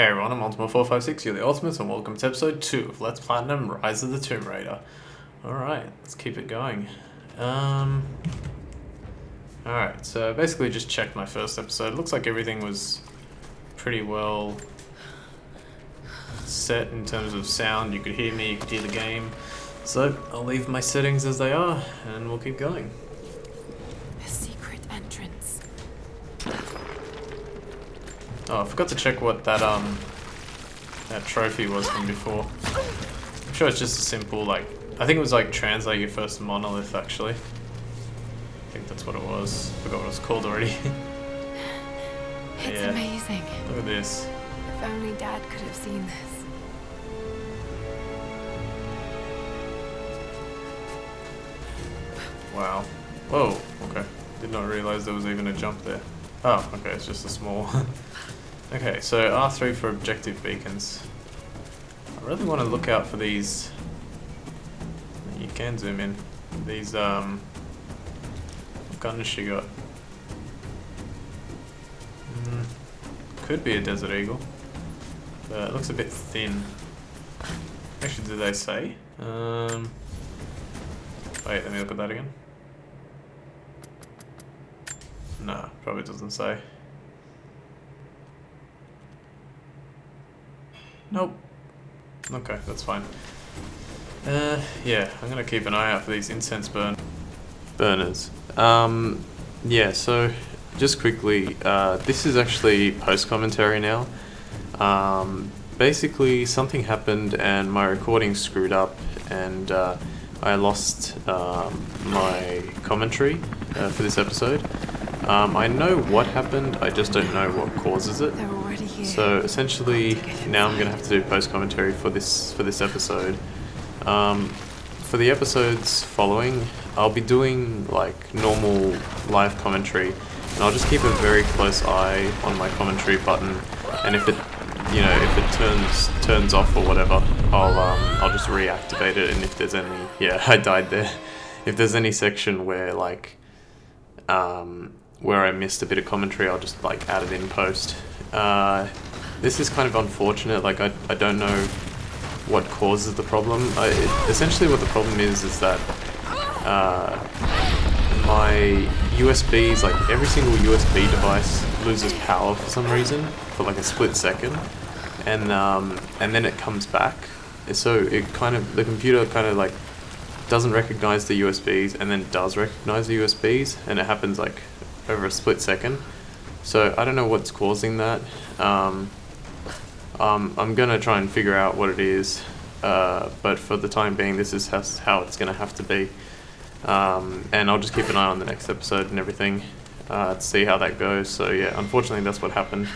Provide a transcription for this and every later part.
Hey everyone, I'm Ultima456, you're the Ultimates, and welcome to episode 2 of Let's Platinum Rise of the Tomb Raider. Alright, let's keep it going. Alright, so basically just checked my first episode. Looks like everything was pretty well set in terms of sound. You could hear me, you could hear the game. So I'll leave my settings as they are, and we'll keep going. A secret entrance. Oh, I forgot to check what that trophy was from before. I'm sure it's just a simple, like, I think it was like translate your first monolith, actually. I think that's what it was. Forgot what it was called already. It's Yeah. amazing. Look at this. If only Dad could have seen this. Wow. Whoa, okay. Did not realize there was even a jump there. Oh, okay, it's just a small... Okay, so R3 for objective beacons. I really want to look out for these... You can zoom in. These, what gun does she got? Could be a Desert Eagle. But it looks a bit thin. Actually, did they say? Wait, let me look at that again. Nah, probably doesn't say. Nope. Okay, that's fine. Yeah, I'm gonna keep an eye out for these incense burners. Yeah, so just quickly, this is actually post-commentary now. Basically, something happened and my recording screwed up, and I lost my commentary for this episode. I know what happened, I just don't know what causes it. They're already here. So essentially, now I'm gonna have to do post-commentary for this episode. For the episodes following, I'll be doing like normal live commentary, and I'll just keep a very close eye on my commentary button. And if it, if it turns off or whatever, I'll just reactivate it. And if there's any, yeah, I died there. If there's any section where like, where I missed a bit of commentary, I'll just like add it in post. This is kind of unfortunate, like I don't know what causes the problem. Essentially what the problem is that my USBs, like every single USB device loses power for some reason, for like a split second, and then it comes back. So it the computer kind of like doesn't recognize the USBs and then does recognize the USBs, and it happens like over a split second. So I don't know what's causing that. I'm gonna try and figure out what it is, but for the time being, this is how it's gonna have to be. And I'll just keep an eye on the next episode and everything to see how that goes. So yeah, unfortunately that's what happened.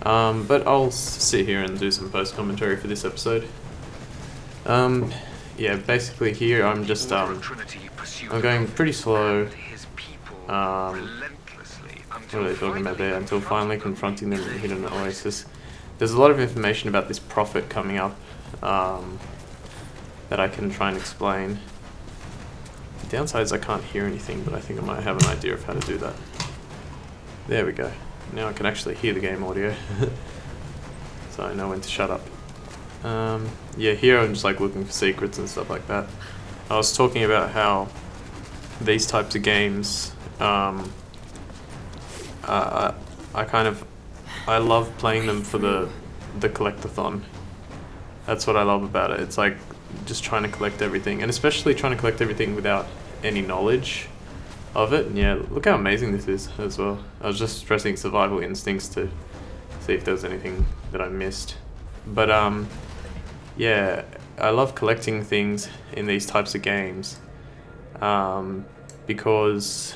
But I'll sit here and do some post commentary for this episode. Yeah, basically here I'm just I'm going pretty slow. What are they talking about there? Until finally confronting them in the hidden oasis. There's a lot of information about this prophet coming up that I can try and explain. The downside is I can't hear anything, but I think I might have an idea of how to do that. There we go. Now I can actually hear the game audio. So I know when to shut up. Yeah, here I'm just like looking for secrets and stuff like that. I was talking about how these types of games, I love playing them for the collectathon. That's what I love about it. It's like just trying to collect everything, and especially trying to collect everything without any knowledge of it. And yeah, look how amazing this is as well. I was just pressing survival instincts to see if there was anything that I missed. But yeah, I love collecting things in these types of games because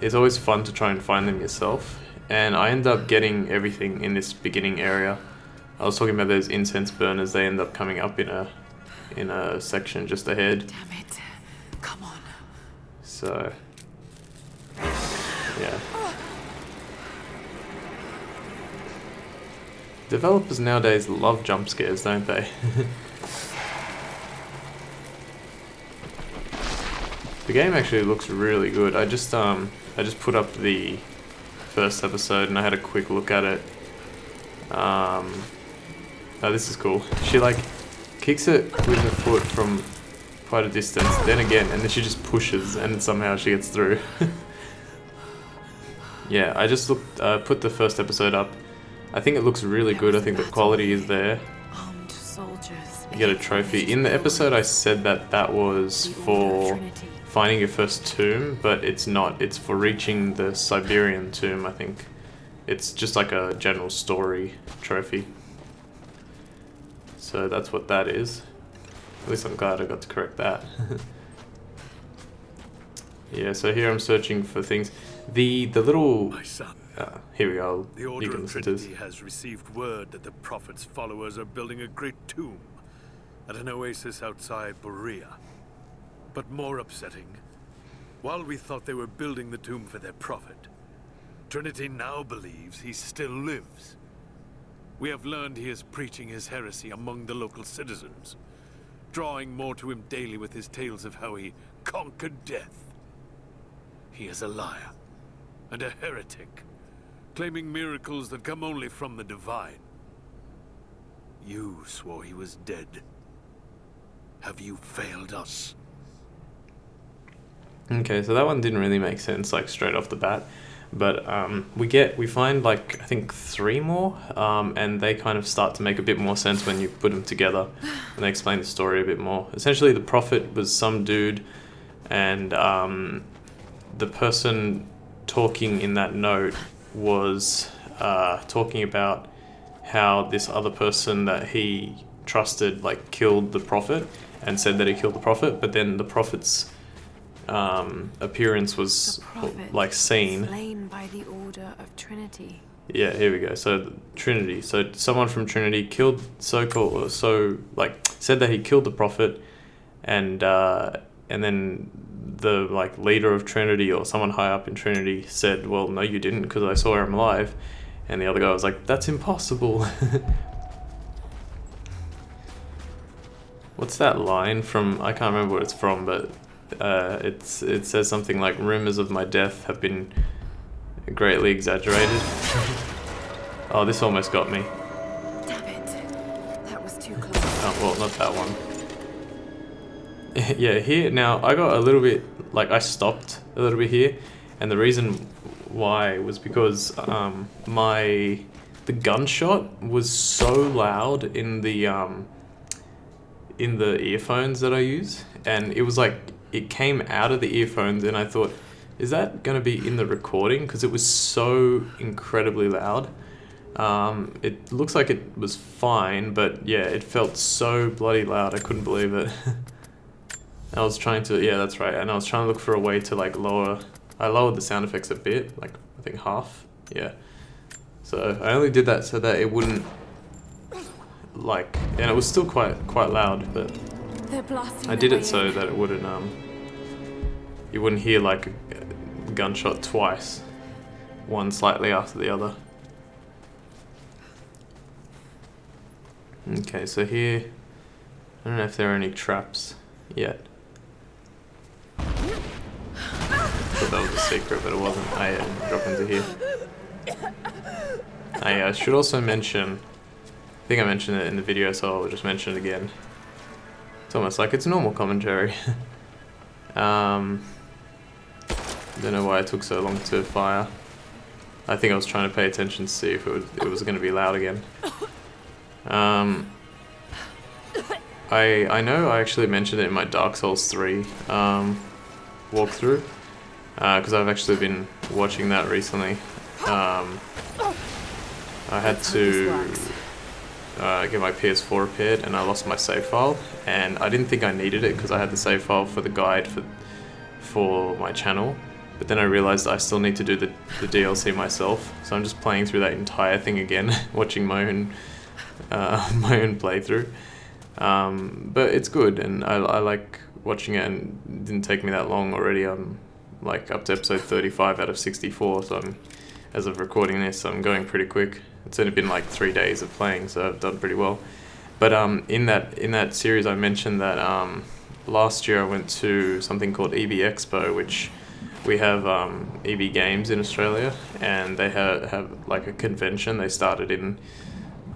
it's always fun to try and find them yourself. And I end up getting everything in this beginning area. I was talking about those incense burners. They end up coming up in a section just ahead. Damn it. Come on. So yeah. Developers nowadays love jump scares, don't they? The game actually looks really good. I just put up the first episode and I had a quick look at it. Oh, this is cool. She like kicks it with her foot from quite a distance, then again, and then she just pushes, and somehow she gets through. Yeah, I just put the first episode up. I think it looks really good. I think the quality is there. Armed soldiers. You get a trophy. In the episode, I said that was for finding your first tomb, but it's not. It's for reaching the Siberian tomb, I think. It's just like a general story trophy. So that's what that is. At least I'm glad I got to correct that. Yeah, so here I'm searching for things. The little... My son, here we go. the You Order can of listen to this. Trinity has received word that the Prophet's followers are building a great tomb at an oasis outside Berea. But more upsetting, while we thought they were building the tomb for their Prophet, Trinity now believes he still lives. We have learned he is preaching his heresy among the local citizens, drawing more to him daily with his tales of how he conquered death. He is a liar and a heretic, claiming miracles that come only from the divine. You swore he was dead. Have you failed us? Okay, so that one didn't really make sense, like straight off the bat. But we find like, I think 3 more, and they kind of start to make a bit more sense when you put them together, and they explain the story a bit more. Essentially, the Prophet was some dude, and the person talking in that note was talking about how this other person that he trusted like killed the Prophet, and said that he killed the Prophet, but then the Prophet's appearance was like seen. Slain by the Order of Trinity. Yeah, here we go. So Trinity. So someone from Trinity killed said that he killed the Prophet, and then the like leader of Trinity or someone high up in Trinity said, "Well, no, you didn't, because I saw him alive." And the other guy was like, "That's impossible." What's that line from? I can't remember what it's from, but it says something like, "Rumors of my death have been greatly exaggerated." Oh, this almost got me. Damn it. That was too close. Oh, well, not that one. Yeah, here, now, I got a little bit, like, I stopped a little bit here, and the reason why was because the gunshot was so loud in the earphones that I use, and it was like, it came out of the earphones, and I thought, is that going to be in the recording? Because it was so incredibly loud. It looks like it was fine, but yeah, it felt so bloody loud, I couldn't believe it. I was trying to, yeah, that's right, and I was trying to look for a way to like I lowered the sound effects a bit, like I think half, yeah. So I only did that so that it wouldn't, like, and it was still quite loud, but They're blasting I did their it way so in. that it wouldn't, you wouldn't hear like a gunshot twice, one slightly after the other. Okay, so here, I don't know if there are any traps yet. I thought that was a secret, but it wasn't. I drop into here. I should also mention, I think I mentioned it in the video, so I'll just mention it again. It's almost like it's normal commentary. Don't know why it took so long to fire. I think I was trying to pay attention to see if it was going to be loud again. I know I actually mentioned it in my Dark Souls 3 walkthrough, because I've actually been watching that recently. I had to get my PS4 repaired, and I lost my save file, and I didn't think I needed it because I had the save file for the guide for my channel, but then I realized I still need to do the DLC myself, so I'm just playing through that entire thing again, watching my own playthrough. But it's good, and I like watching it, and it didn't take me that long already. I'm like up to episode 35 out of 64, so as of recording this, I'm going pretty quick. It's only been like 3 days of playing, so I've done pretty well. But in that series, I mentioned that last year I went to something called EB Expo, which we have EB Games in Australia, and they have like a convention. They started in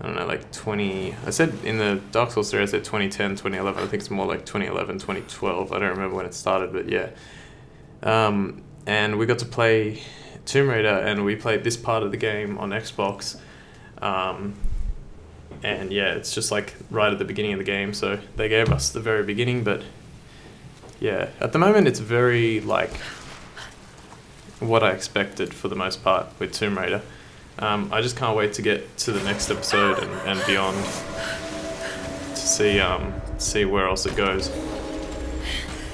I don't know, like 20... I said in the Dark Souls 3, I said 2010, 2011. I think it's more like 2011, 2012. I don't remember when it started, but yeah. And we got to play Tomb Raider, and we played this part of the game on Xbox. And yeah, it's just like right at the beginning of the game, so they gave us the very beginning, but yeah, at the moment it's very like what I expected for the most part with Tomb Raider. I just can't wait to get to the next episode and beyond to see where else it goes.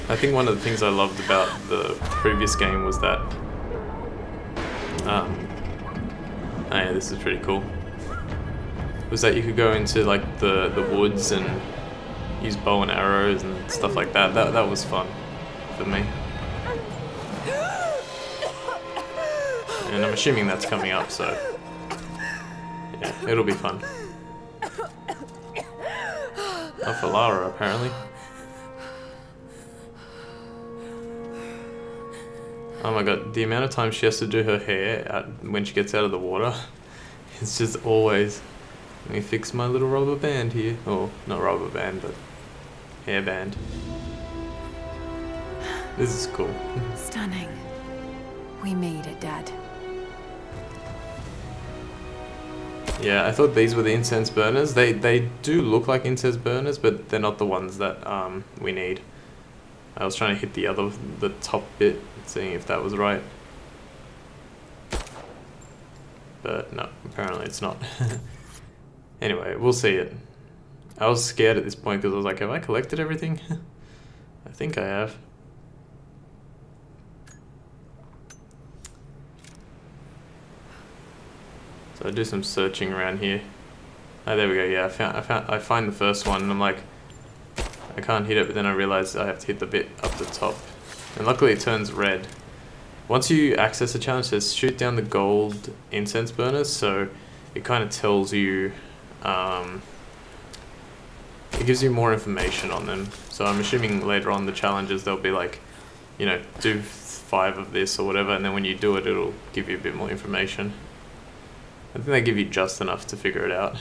I think one of the things I loved about the previous game was that oh yeah, this is pretty cool, was that you could go into like the woods and use bow and arrows and stuff like that. That was fun for me. And I'm assuming that's coming up, so yeah, it'll be fun. Oh, for Lara, apparently. Oh my god, the amount of time she has to do her hair when she gets out of the water, it's just always, let me fix my little rubber band here. Oh, not rubber band, but hair band. This is cool. Stunning. We made it, Dad. Yeah, I thought these were the incense burners. They do look like incense burners, but they're not the ones that we need. I was trying to hit the top bit, seeing if that was right. But no, apparently it's not. Anyway, we'll see it. I was scared at this point because I was like, have I collected everything? I think I have. So I do some searching around here. Oh, there we go. Yeah, I find the first one, and I'm like, I can't hit it, but then I realize I have to hit the bit up the top. And luckily it turns red. Once you access a challenge, it says shoot down the gold incense burners, so it kind of tells you, it gives you more information on them. So I'm assuming later on the challenges, they'll be like, you know, do 5 of this or whatever, and then when you do it, it'll give you a bit more information. I think they give you just enough to figure it out.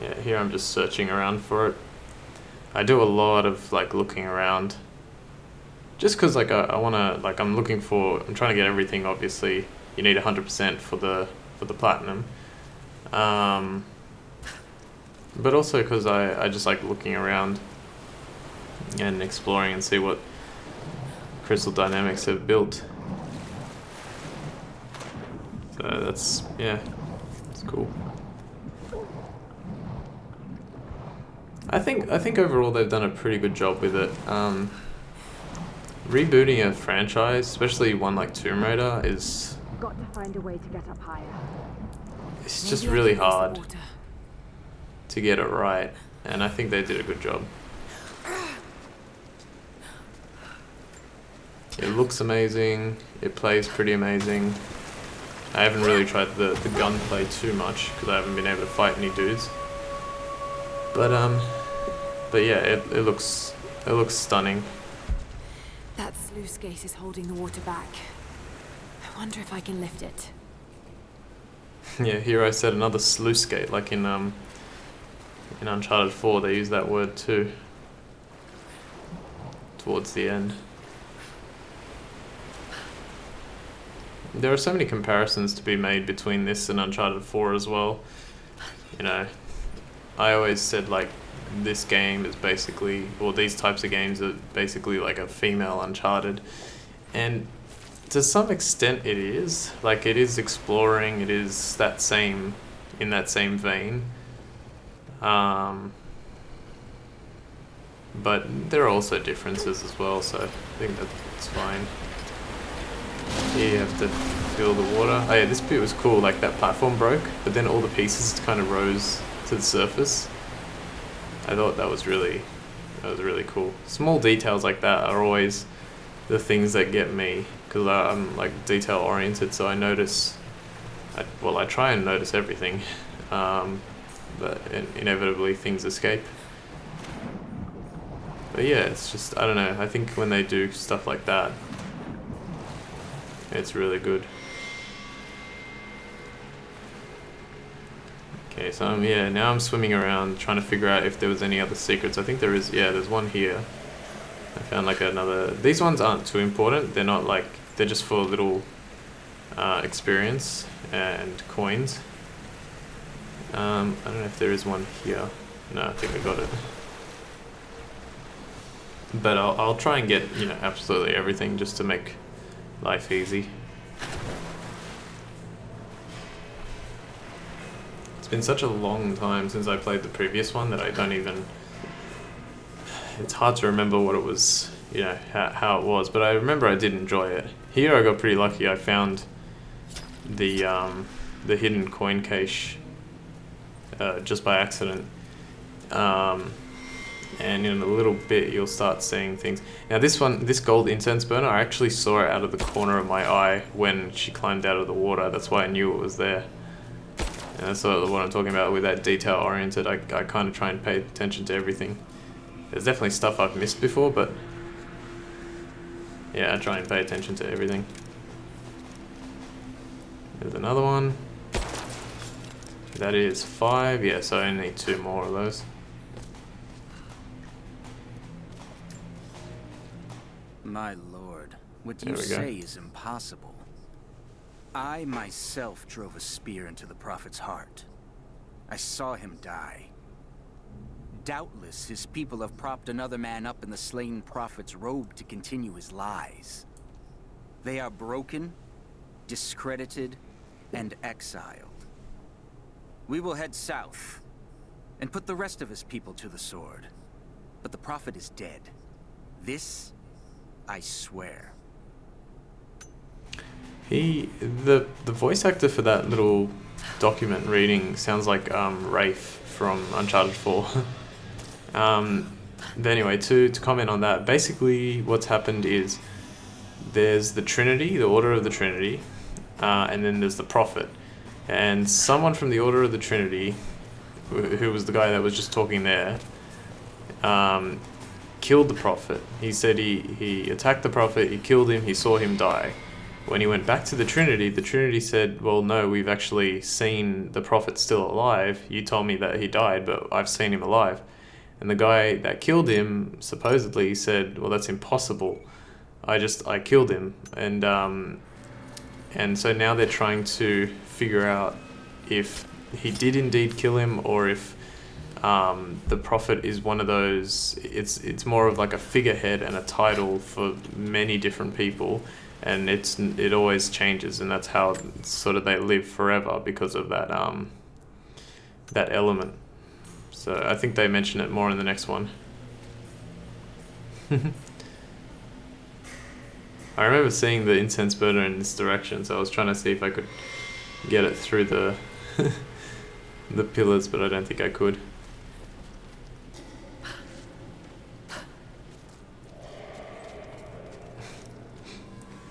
Yeah, here I'm just searching around for it. I do a lot of like looking around, just because like I want to, like I'm trying to get everything. Obviously you need 100% for the platinum, but also because I just like looking around and exploring and see what Crystal Dynamics have built. So that's, yeah, it's cool. I think overall they've done a pretty good job with it. Rebooting a franchise, especially one like Tomb Raider, is Got to find a way to get up higher. it's just really hard to get it right, and I think they did a good job. It looks amazing. It plays pretty amazing. I haven't really tried the gunplay too much because I haven't been able to fight any dudes. But yeah, it looks stunning. That sluice gate is holding the water back. I wonder if I can lift it. Yeah, here I said another sluice gate, like in Uncharted 4 they use that word too. Towards the end. There are so many comparisons to be made between this and Uncharted 4 as well. You know, I always said like this game is basically, or these types of games are basically like a female Uncharted, and to some extent it is. Like it is exploring, it is in that same vein. But there are also differences as well, so I think that's fine. Here you have to fill the water. Oh yeah, this bit was cool, like that platform broke, but then all the pieces kind of rose to the surface. I thought that was really cool. Small details like that are always the things that get me, because I'm like detail oriented, so I try and notice everything, but inevitably things escape. But yeah, it's just, I don't know, I think when they do stuff like that, it's really good. Okay, so yeah, now I'm swimming around trying to figure out if there was any other secrets. I think there is. Yeah, there's one here. I found like another. These ones aren't too important. They're not like, they're just for little experience and coins. I don't know if there is one here. No, I think I got it. But I'll try and get, you know, absolutely everything just to make life easy. It's been such a long time since I played the previous one that I don't even... It's hard to remember what it was, you know, how it was. But I remember I did enjoy it. Here I got pretty lucky. I found the hidden coin cache just by accident. And in a little bit you'll start seeing things. Now this gold incense burner, I actually saw it out of the corner of my eye when she climbed out of the water. That's why I knew it was there. And that's sort of what I'm talking about with that detail oriented. I kind of try and pay attention to everything. There's definitely stuff I've missed before, but yeah, I try and pay attention to everything. There's another one. That is 5, yeah, so I only need 2 more of those. My lord, what you say is impossible. I myself drove a spear into the prophet's heart. I saw him die. Doubtless his people have propped another man up in the slain prophet's robe to continue his lies. They are broken, discredited, and exiled. We will head south and put the rest of his people to the sword. But the prophet is dead. This, I swear. The voice actor for that little document reading sounds like Rafe from Uncharted 4. But anyway, to comment on that, basically what's happened is there's the Trinity, the Order of the Trinity, and then there's the Prophet. And someone from the Order of the Trinity, who was the guy that was just talking there, killed the Prophet. He said he attacked the Prophet, he killed him, he saw him die. When he went back to the Trinity said, well, no, we've actually seen the Prophet still alive. You told me that he died, but I've seen him alive. And the guy that killed him supposedly said, well, that's impossible. I killed him. And so now they're trying to figure out if he did indeed kill him, or if the Prophet is one of those, it's more of like a figurehead and a title for many different people, and it always changes, and that's how sort of they live forever because of that that element. So I think they mention it more in the next one. I remember seeing the incense burner in this direction, so I was trying to see if I could get it through the the pillars, but I don't think I could.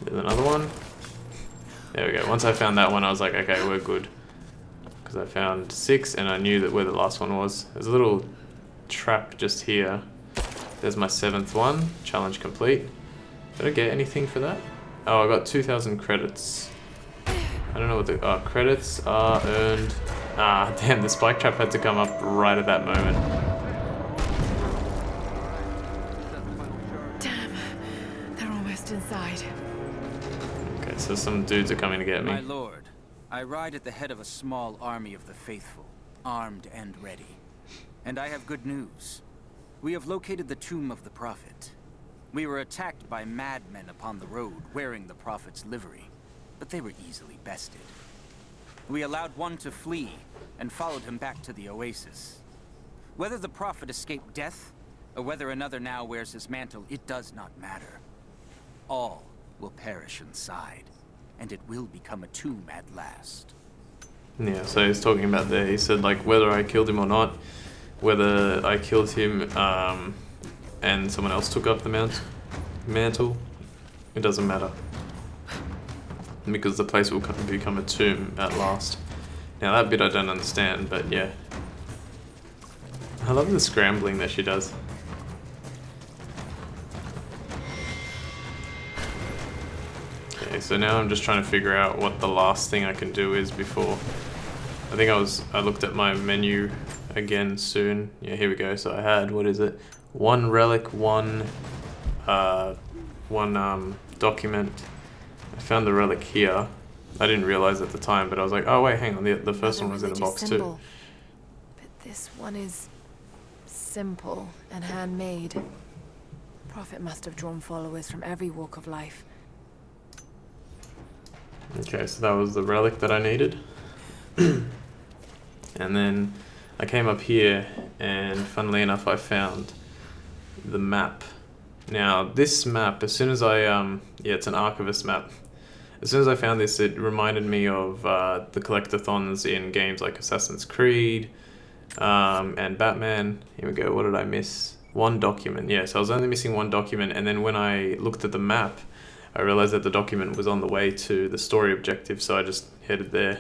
There's another one. There we go. Once I found that one, I was like, okay, we're good. Because I found 6, and I knew that where the last one was. There's a little trap just here. There's my 7th one. Challenge complete. Did I get anything for that? Oh, I got 2,000 credits. I don't know what the... Oh, credits are earned... Ah, damn, the spike trap had to come up right at that moment. Damn, they're almost inside. Okay, so some dudes are coming to get me. My lord, I ride at the head of a small army of the faithful, armed and ready. And I have good news. We have located the tomb of the prophet. We were attacked by madmen upon the road, wearing the prophet's livery, but they were easily bested. We allowed one to flee, and followed him back to the oasis. Whether the prophet escaped death, or whether another now wears his mantle, it does not matter. All will perish inside, and it will become a tomb at last. Yeah, so he's talking about there, he said like whether I killed him or not, whether I killed him and someone else took up the mantle, it doesn't matter. Because the place will become a tomb at last. Now that bit I don't understand, but yeah. I love the scrambling that she does. Okay, so now I'm just trying to figure out what the last thing I can do is before I think I looked at my menu again soon. Yeah, here we go. So I had, what is it? One relic, one document. I found the relic here. I didn't realize at the time, but I was like, oh wait, hang on, the first one was in a box too. But this one is simple and handmade. Prophet must have drawn followers from every walk of life. Okay, so that was the relic that I needed. And then I came up here, and funnily enough, I found the map. Now, this map, as soon as I, yeah, it's an archivist map. As soon as I found this, it reminded me of the collectathons in games like Assassin's Creed and Batman. Here we go, what did I miss? One document, yeah, so I was only missing one document, and then when I looked at the map, I realized that the document was on the way to the story objective, so I just headed there.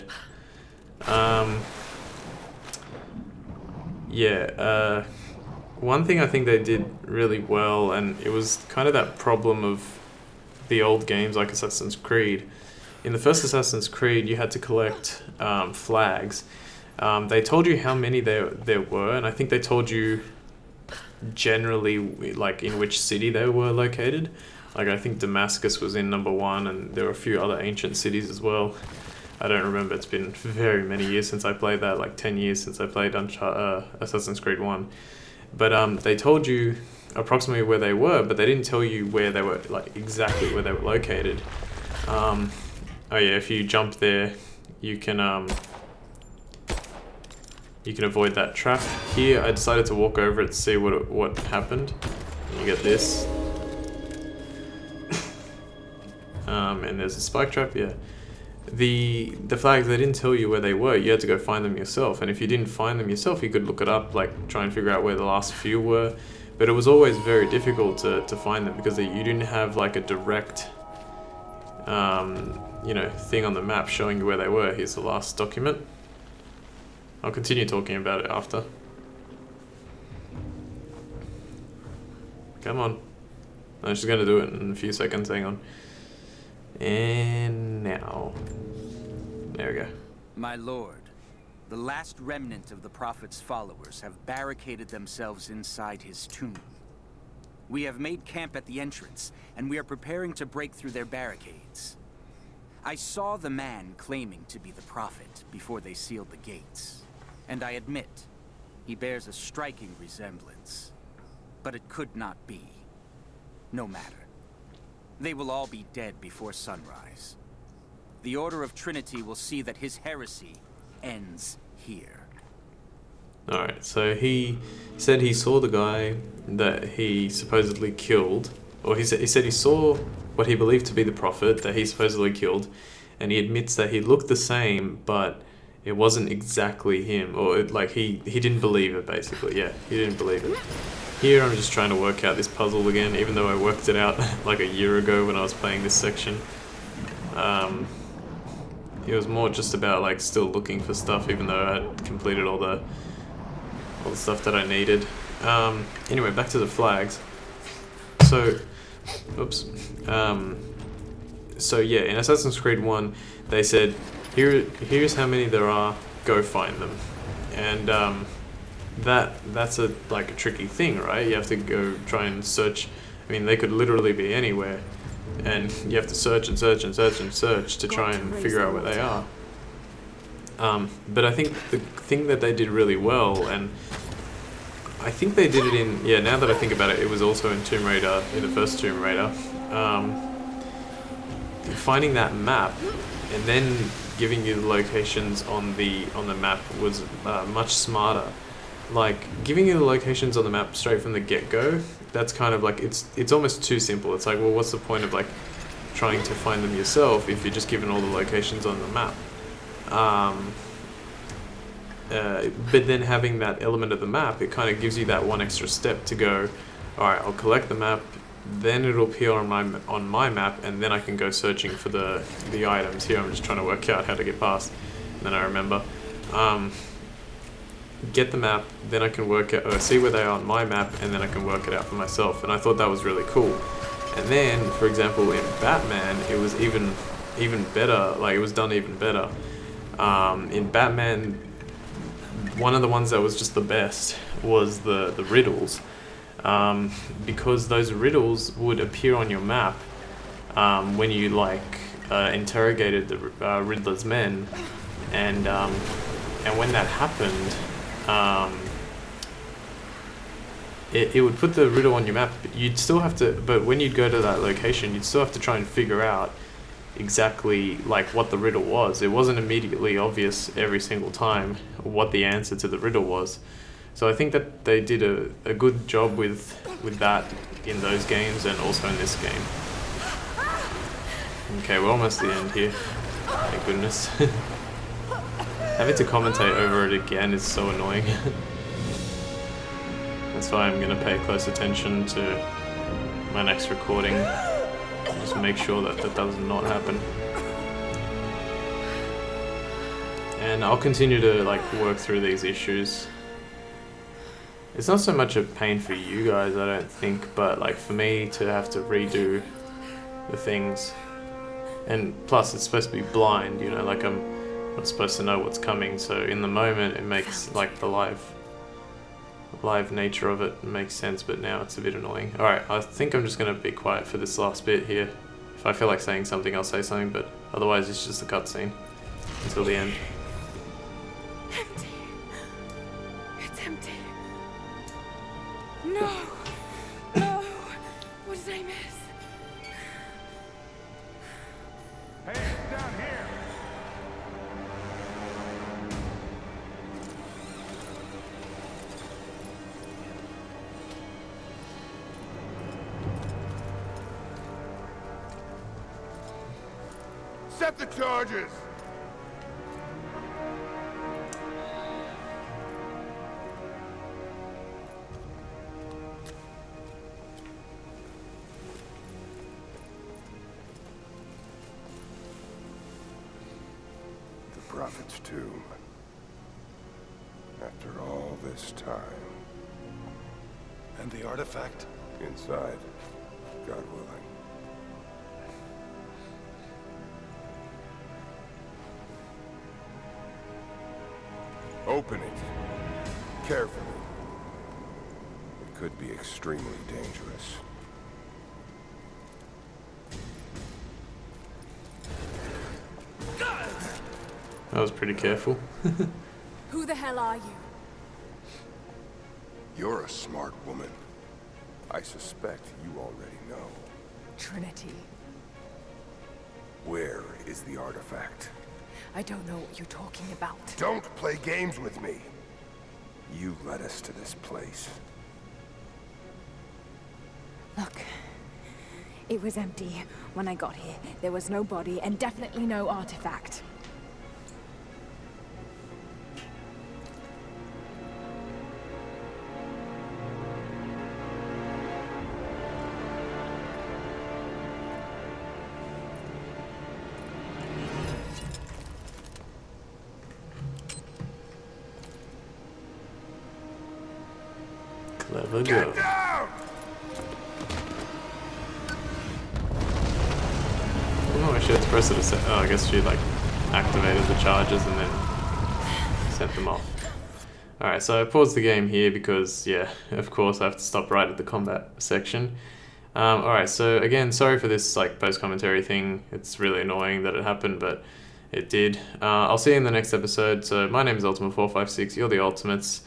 Yeah, one thing I think they did really well, and it was kind of that problem of the old games like Assassin's Creed. In the first Assassin's Creed, you had to collect flags. They told you how many there were, and I think they told you generally like in which city they were located. Like I think Damascus was in number 1, and there were a few other ancient cities as well. I don't remember, it's been very many years since I played that, like 10 years since I played Assassin's Creed 1. But they told you approximately where they were, but they didn't tell you where they were, like exactly where they were located. Oh yeah, if you jump there, you can avoid that trap. Here, I decided to walk over it to see what happened. You get this. And there's a spike trap, yeah. The flags, they didn't tell you where they were. You had to go find them yourself. And if you didn't find them yourself, you could look it up, like try and figure out where the last few were. But it was always very difficult to find them because you didn't have like a direct, you know, thing on the map showing you where they were. Here's the last document. I'll continue talking about it after. Come on. I'm just gonna do it in a few seconds, hang on. And now. There we go. My lord, the last remnant of the Prophet's followers have barricaded themselves inside his tomb. We have made camp at the entrance, and we are preparing to break through their barricades. I saw the man claiming to be the Prophet before they sealed the gates. And I admit, he bears a striking resemblance. But it could not be. No matter. They will all be dead before sunrise. The Order of Trinity will see that his heresy ends here. Alright, so he said he saw the guy that he supposedly killed, or he said he saw what he believed to be the Prophet that he supposedly killed, and he admits that he looked the same, but it wasn't exactly him, or he didn't believe it, basically. Yeah, he didn't believe it. Here I'm just trying to work out this puzzle again, even though I worked it out like a year ago when I was playing this section. It was more just about like still looking for stuff, even though I had completed all the stuff that I needed. Anyway, back to the flags. So, oops. So yeah, in Assassin's Creed 1, they said, here's how many there are, go find them. And that's a tricky thing, right? You have to go try and search. I mean, they could literally be anywhere, and you have to search and search and search and search to try and figure out where they are. But I think the thing that they did really well, and I think they did it in, yeah, now that I think about it, it was also in Tomb Raider, in the first Tomb Raider. Finding that map and then giving you the locations on the map was much smarter. Like, giving you the locations on the map straight from the get-go, that's kind of like, it's almost too simple. It's like, well, what's the point of like trying to find them yourself if you're just given all the locations on the map? But then having that element of the map, it kind of gives you that one extra step to go, alright, I'll collect the map, then it'll appear on my map, and then I can go searching for the items. Here I'm just trying to work out how to get past, and then I remember. Get the map, then I can work out, see where they are on my map, and then I can work it out for myself. And I thought that was really cool. And then, for example, in Batman, it was even better. Like, it was done even better. In Batman, one of the ones that was just the best was the riddles, because those riddles would appear on your map when you interrogated the Riddler's men, and when that happened, it would put the riddle on your map. But you'd still have to. But when you'd go to that location, you'd still have to try and figure out exactly what the riddle was. It wasn't immediately obvious every single time what the answer to the riddle was. So I think that they did a good job with that in those games and also in this game. Okay, we're almost at the end here. Thank goodness. Having to commentate over it again is so annoying. That's why I'm going to pay close attention to my next recording. Just make sure that does not happen. And I'll continue to work through these issues. It's not so much a pain for you guys, I don't think, but for me to have to redo the things. And plus it's supposed to be blind, I'm not supposed to know what's coming, so in the moment it makes the live nature of it makes sense, but now it's a bit annoying. Alright, I think I'm just going to be quiet for this last bit here. If I feel like saying something, I'll say something, but otherwise it's just a cutscene until the end. Empty. It's empty. No. No. What did I miss? Hey, down here! Set the charges! The Prophet's tomb. After all this time. And the artifact? Inside, God willing. Open it. Carefully. It could be extremely dangerous. That was pretty careful. Who the hell are you? You're a smart woman. I suspect you already know. Trinity. Where is the artifact? I don't know what you're talking about. Don't play games with me. You led us to this place. Look, it was empty when I got here. There was no body and definitely no artifact. Clever girl. Down! Oh, I should press it to set. Oh, I guess she activated the charges and then sent them off. Alright, so I paused the game here because, yeah, of course I have to stop right at the combat section. Alright, so again, sorry for this post-commentary thing. It's really annoying that it happened, but it did. I'll see you in the next episode. So my name is Ultima456, you're the Ultimates.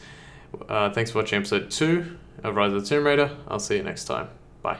Thanks for watching episode 2 of Rise of the Tomb Raider. I'll see you next time. Bye.